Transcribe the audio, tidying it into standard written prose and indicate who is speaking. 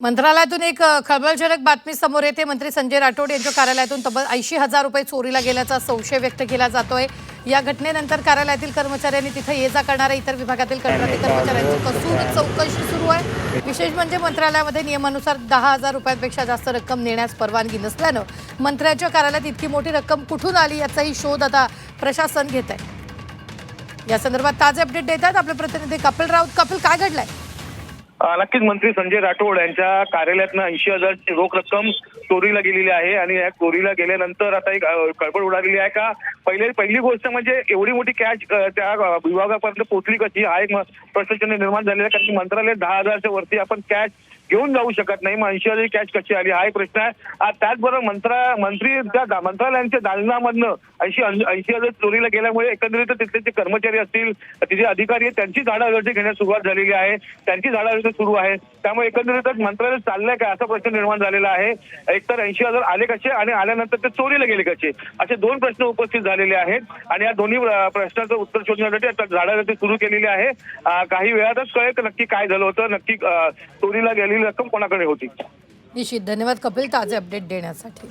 Speaker 1: मंत्रालयातून एक खळबळजनक बातमी समोर येते। मंत्री संजय राठोड यांच्या कार्यालयातून तब्बल 80,000 रुपये चोरीला गेल्याचा संशय व्यक्त केला जातोय। या घटनेनंतर कार्यालयातील कर्मचाऱ्यांनी तिथे ये-जा करणाऱ्या इतर विभागातील कंत्राटी कर्मचाऱ्यांची कसून चौकशी सुरू आहे। विशेष म्हणजे मंत्रालयामध्ये नियमानुसार 10,000 रुपयांपेक्षा जास्त रक्कम नेण्यास परवानगी नसल्यानं मंत्र्यांच्या कार्यालयात इतकी मोठी रक्कम कुठून आली याचाही शोध आता प्रशासन घेत आहे। या संदर्भात ताजे अपडेट देतात आपले प्रतिनिधी कपिल राऊत। कपिल, काय घडलंय?
Speaker 2: नक्कीच मंत्री संजय राठोड यांच्या कार्यालयातनं 80,000ची रोख रक्कम चोरीला गेलेली आहे आणि या चोरीला गेल्यानंतर आता एक कळबळ उडालेली आहे का पहिली गोष्ट म्हणजे एवढी मोठी कॅश त्या विभागापर्यंत पोहोचली कशी हा एक प्रश्न निर्माण झालेला आहे। कारण की मंत्रालयात 10,000च्या वरती आपण कॅश घेऊन जाऊ शकत नाही, मग 80,000 कॅश कशी आली हा एक प्रश्न आहे। त्याचबरोबर मंत्रालयांच्या दालनामधनं 80,000 चोरीला गेल्यामुळे एकंदरीत तिथले जे कर्मचारी असतील, तिथे अधिकारी आहेत, त्यांची झाडाझडती घेण्यास सुरुवात झालेली आहे, त्यांची झाडाझडती सुरू आहे। त्यामुळे एकंदरीतच मंत्रालय चाललंय काय असा प्रश्न निर्माण झालेला आहे। एकतर 80,000 आले कसे आणि आल्यानंतर ते चोरीला गेले कसे असे दोन प्रश्न उपस्थित झालेले आहेत आणि या दोन्ही प्रश्नाचं उत्तर शोधण्यासाठी आता झाडाझडती सुरू केलेली आहे। काही वेळातच कळेल नक्की काय झालं होतं, नक्की चोरीला गेलेली रक्कम कोणाकडे होती।
Speaker 1: निश्चित, धन्यवाद कपिल ताजे अपडेट देण्यासाठी।